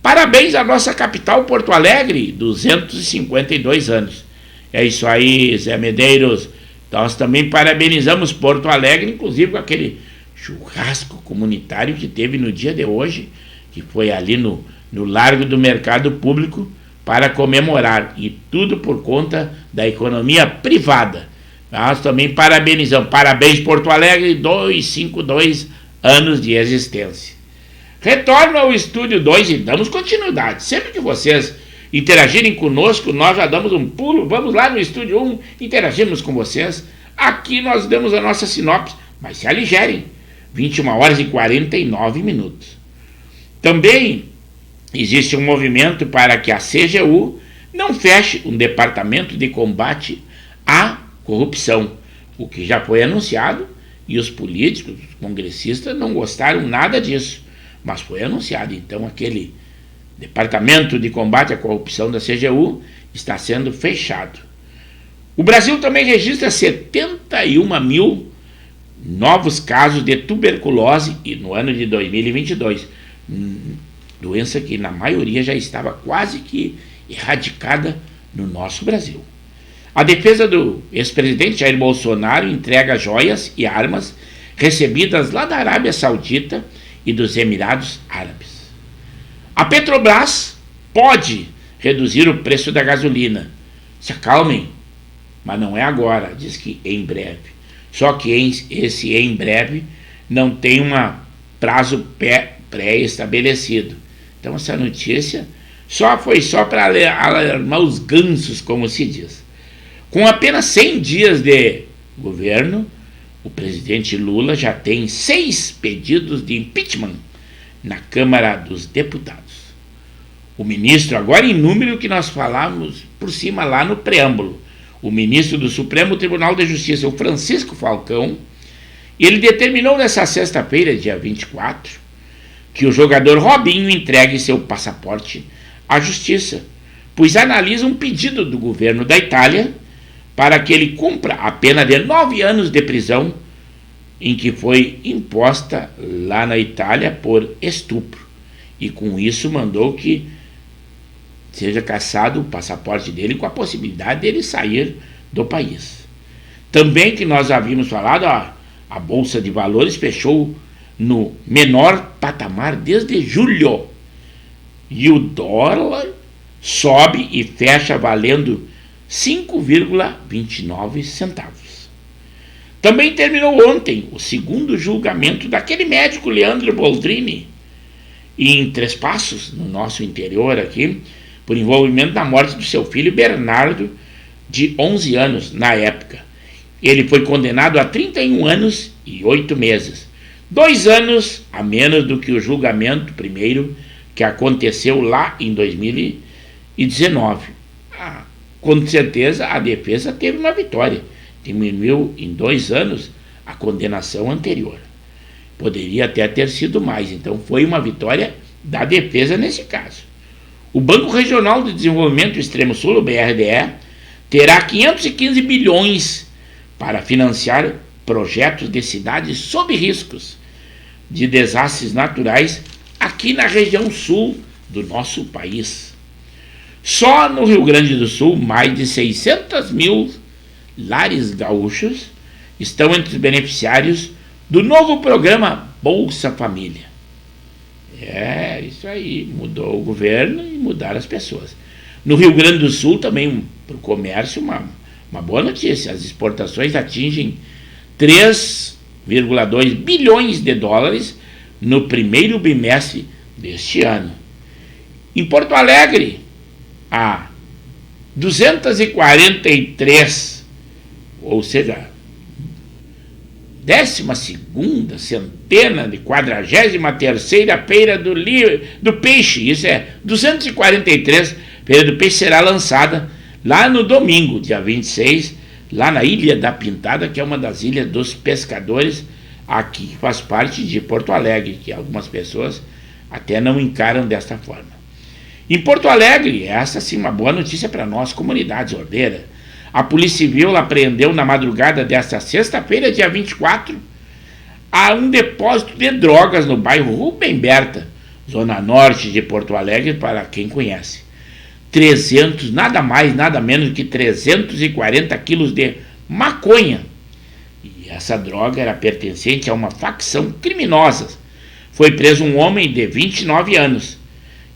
Parabéns à nossa capital, Porto Alegre, 252 anos. É isso aí, Zé Medeiros. Nós também parabenizamos Porto Alegre, inclusive com aquele churrasco comunitário que teve no dia de hoje, que foi ali no Largo do Mercado Público, para comemorar, e tudo por conta da economia privada. Nós também parabenizamos. Parabéns, Porto Alegre, 252 anos de existência. Retorno ao Estúdio 2 e damos continuidade. Sempre que vocês interagirem conosco, nós já damos um pulo, vamos lá no Estúdio 1, interagimos com vocês. Aqui nós damos a nossa sinopse, mas se aligerem, 21 horas e 49 minutos. Também existe um movimento para que a CGU não feche um departamento de combate à corrupção, o que já foi anunciado, e os políticos, os congressistas, não gostaram nada disso, mas foi anunciado. Então aquele departamento de combate à corrupção da CGU está sendo fechado. O Brasil também registra 71 mil novos casos de tuberculose no ano de 2022, doença que na maioria já estava quase que erradicada no nosso Brasil. A defesa do ex-presidente Jair Bolsonaro entrega joias e armas recebidas lá da Arábia Saudita e dos Emirados Árabes. A Petrobras pode reduzir o preço da gasolina. Se acalmem, mas não é agora, diz que em breve. Só que esse em breve não tem um prazo pré-estabelecido. Então essa notícia foi só para alarmar os gansos, como se diz. Com apenas 100 dias de governo, o presidente Lula já tem 6 pedidos de impeachment na Câmara dos Deputados. O ministro, agora em número que nós falamos por cima lá no preâmbulo, o ministro do Supremo Tribunal de Justiça, o Francisco Falcão, ele determinou nessa sexta-feira, dia 24, que o jogador Robinho entregue seu passaporte à Justiça, pois analisa um pedido do governo da Itália para que ele cumpra a pena de 9 anos de prisão em que foi imposta lá na Itália por estupro. E com isso mandou que seja cassado o passaporte dele com a possibilidade dele sair do país. Também que nós havíamos falado, a Bolsa de Valores fechou no menor patamar desde julho. E o dólar sobe e fecha valendo 5,29 centavos. Também terminou ontem o segundo julgamento daquele médico Leandro Boldrini, em Três Passos, no nosso interior aqui, por envolvimento na morte do seu filho Bernardo, de 11 anos na época. Ele foi condenado a 31 anos e 8 meses, 2 anos a menos do que o julgamento primeiro que aconteceu lá em 2019. Com certeza a defesa teve uma vitória, diminuiu em 2 anos a condenação anterior. Poderia até ter sido mais, então foi uma vitória da defesa nesse caso. O Banco Regional de Desenvolvimento do Extremo Sul, o BRDE, terá 515 bilhões para financiar projetos de cidades sob riscos de desastres naturais aqui na região sul do nosso país. Só no Rio Grande do Sul, mais de 600 mil lares gaúchos estão entre os beneficiários do novo programa Bolsa Família. É isso aí, mudou o governo e mudaram as pessoas. No Rio Grande do Sul também, para o comércio, uma boa notícia. As exportações atingem 3,2 bilhões de dólares no primeiro bimestre deste ano. Em Porto Alegre, a 243, ou seja, 12ª centena de 43ª Feira do Peixe, isso é, 243, Feira do Peixe será lançada lá no domingo, dia 26, lá na Ilha da Pintada, que é uma das ilhas dos pescadores, aqui faz parte de Porto Alegre, que algumas pessoas até não encaram desta forma. Em Porto Alegre, essa sim uma boa notícia para nós, comunidade ordeira. A Polícia Civil apreendeu na madrugada desta sexta-feira, dia 24, a um depósito de drogas no bairro Rubem Berta, zona norte de Porto Alegre, para quem conhece. 300, nada mais, nada menos que 340 quilos de maconha. E essa droga era pertencente a uma facção criminosa. Foi preso um homem de 29 anos.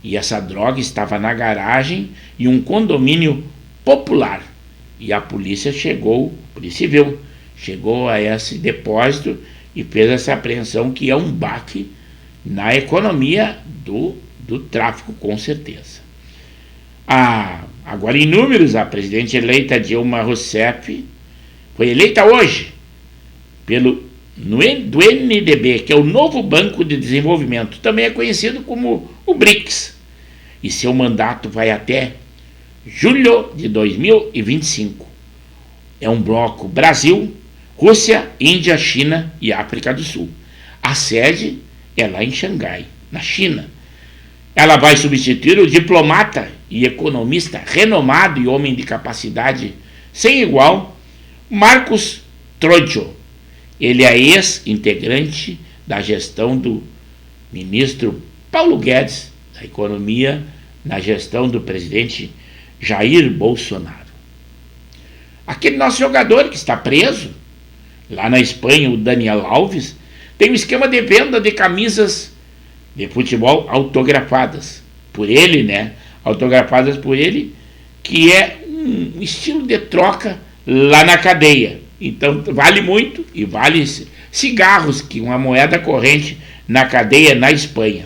E essa droga estava na garagem de um condomínio popular. E a polícia civil chegou a esse depósito e fez essa apreensão, que é um baque na economia do tráfico, com certeza. Agora, em números, a presidente eleita Dilma Rousseff foi eleita hoje do NDB, que é o novo Banco de Desenvolvimento, também é conhecido como o BRICS, e seu mandato vai até julho de 2025. É um bloco Brasil, Rússia, Índia, China e África do Sul. A sede é lá em Xangai, na China. Ela vai substituir o diplomata e economista renomado e homem de capacidade sem igual, Marcos Trojo. Ele é ex-integrante da gestão do ministro Paulo Guedes, da Economia, na gestão do presidente Jair Bolsonaro. Aquele nosso jogador que está preso, lá na Espanha, o Daniel Alves, tem um esquema de venda de camisas de futebol autografadas por ele, autografadas por ele, que é um estilo de troca lá na cadeia. Então vale muito, e vale cigarros, que uma moeda corrente na cadeia na Espanha.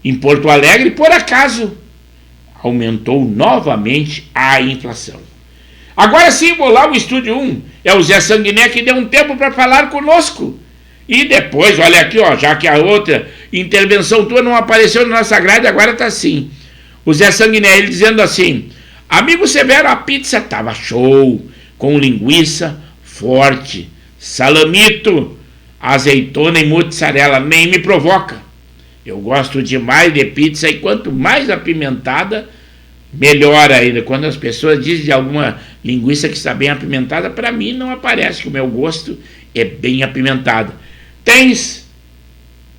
Em Porto Alegre, por acaso, aumentou novamente a inflação. Agora sim, vou lá, o Estúdio 1, é o Zé Sanguiné, que deu um tempo para falar conosco. E depois, olha aqui, já que a outra intervenção tua não apareceu na nossa grade, agora está assim. O Zé Sanguiné, ele dizendo assim: amigo Severo, a pizza estava show, com linguiça forte, salamito, azeitona e mozzarella, nem me provoca. Eu gosto demais de pizza, e quanto mais apimentada, melhor ainda. Quando as pessoas dizem de alguma linguiça que está bem apimentada, para mim não aparece, que o meu gosto é bem apimentado. Tens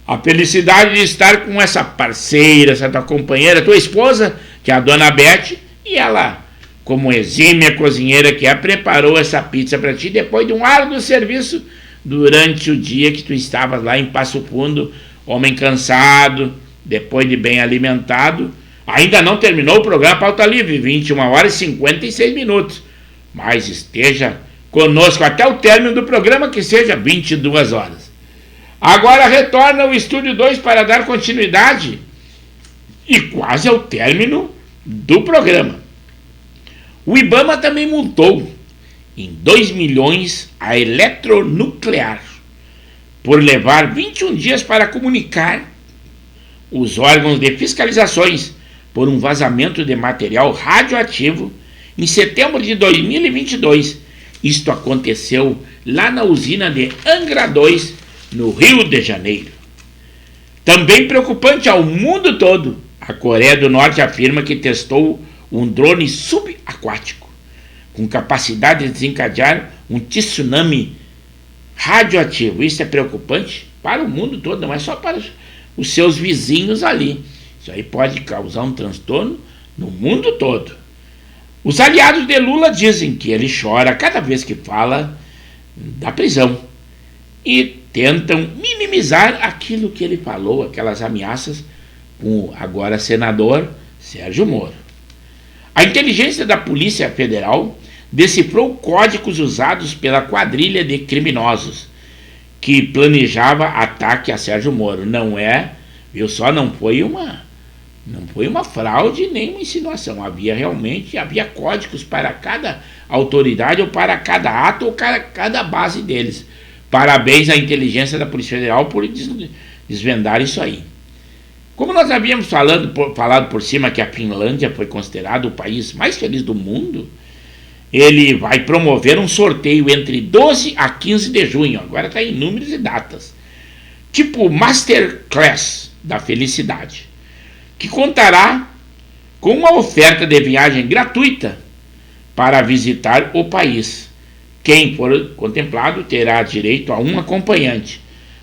a felicidade de estar com essa parceira, essa tua companheira, tua esposa, que é a dona Beth, e ela, como exímia cozinheira que é, preparou essa pizza para ti depois de um árduo serviço durante o dia que tu estavas lá em Passo Fundo, homem cansado, depois de bem alimentado. Ainda não terminou o programa Pauta Livre, 21h56, mas esteja conosco até o término do programa, que seja 22 horas. Agora retorna o Estúdio 2 para dar continuidade, e quase ao término do programa. O Ibama também multou em 2 milhões a Eletronuclear por levar 21 dias para comunicar os órgãos de fiscalizações por um vazamento de material radioativo em setembro de 2022. Isto aconteceu lá na usina de Angra 2, no Rio de Janeiro. Também preocupante ao mundo todo, a Coreia do Norte afirma que testou um drone subaquático com capacidade de desencadear um tsunami radioativo. Isso é preocupante para o mundo todo, não é só para os seus vizinhos ali. Isso aí pode causar um transtorno no mundo todo. Os aliados de Lula dizem que ele chora cada vez que fala da prisão e tentam minimizar aquilo que ele falou, aquelas ameaças com o agora senador Sérgio Moro. A inteligência da Polícia Federal decifrou códigos usados pela quadrilha de criminosos que planejava ataque a Sérgio Moro. Não foi uma fraude nem uma insinuação. Havia códigos para cada autoridade ou para cada ato ou para cada base deles. Parabéns à inteligência da Polícia Federal por desvendar isso aí. Como nós havíamos falado por cima que a Finlândia foi considerado o país mais feliz do mundo, ele vai promover um sorteio entre 12 a 15 de junho. Agora está em números e datas. Tipo Masterclass da Felicidade, que contará com uma oferta de viagem gratuita para visitar o país. Quem for contemplado terá direito a um acompanhante,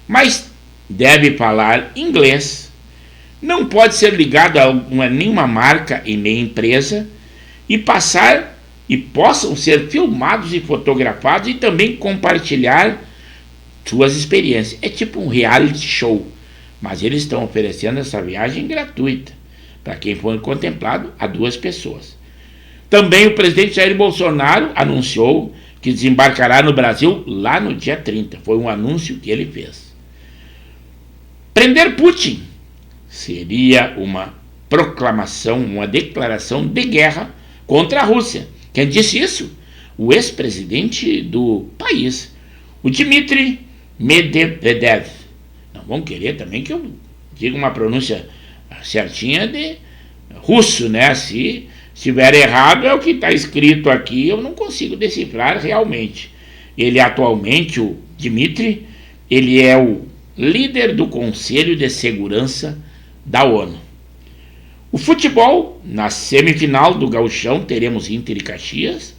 mas deve falar inglês, não pode ser ligado a nenhuma marca e nem empresa e possam ser filmados e fotografados e também compartilhar suas experiências. É tipo um reality show, mas eles estão oferecendo essa viagem gratuita para quem for contemplado a 2 pessoas. Também o presidente Jair Bolsonaro anunciou que desembarcará no Brasil lá no dia 30. Foi um anúncio que ele fez. Prender Putin seria uma proclamação, uma declaração de guerra contra a Rússia. Quem disse isso? O ex-presidente do país, o Dmitry Medvedev. Não vão querer também que eu diga uma pronúncia certinha de russo, né? Se estiver errado é o que está escrito aqui, eu não consigo decifrar realmente. Ele atualmente, o Dmitry, ele é o líder do Conselho de Segurança da ONU. O futebol, na semifinal do Gauchão, teremos Inter e Caxias.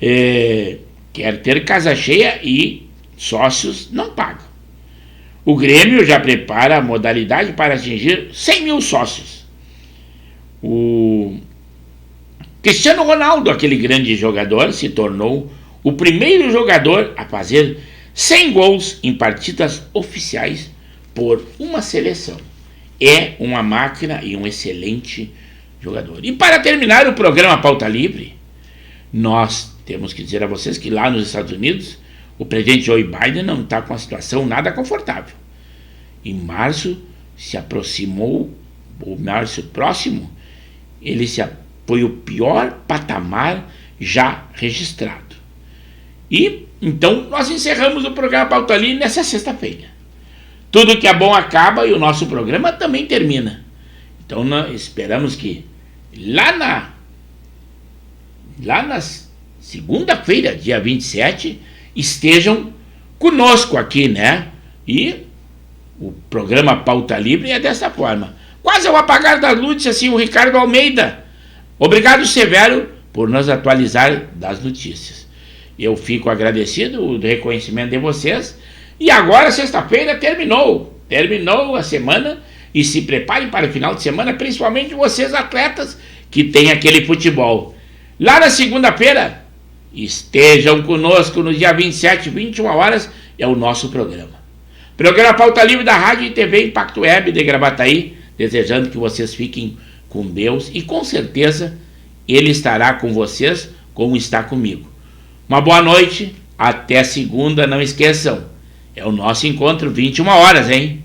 Quer ter casa cheia e sócios não pagam. O Grêmio já prepara a modalidade para atingir 100 mil sócios. O Cristiano Ronaldo, aquele grande jogador, se tornou o primeiro jogador a fazer 100 gols em partidas oficiais por uma seleção. É uma máquina e um excelente jogador. E para terminar o programa Pauta Livre, nós temos que dizer a vocês que lá nos Estados Unidos, o presidente Joe Biden não está com uma situação nada confortável. Em março, o março próximo, foi o pior patamar já registrado. E então nós encerramos o programa Pauta Livre nessa sexta-feira. Tudo que é bom acaba e o nosso programa também termina. Então nós esperamos que lá na segunda-feira, dia 27, estejam conosco aqui, né? E o programa Pauta Livre é dessa forma. Quase ao apagar da luz, disse assim o Ricardo Almeida. Obrigado, Severo, por nos atualizar das notícias. Eu fico agradecido o reconhecimento de vocês. E agora, sexta-feira, terminou a semana. E se preparem para o final de semana, principalmente vocês, atletas, que têm aquele futebol. Lá na segunda-feira, estejam conosco no dia 27, 21 horas, é o nosso programa. Programa Pauta Livre da Rádio e TV Impacto Web de Gravataí, desejando que vocês fiquem com Deus e com certeza Ele estará com vocês como está comigo. Uma boa noite, até segunda, não esqueçam, é o nosso encontro 21 horas, hein?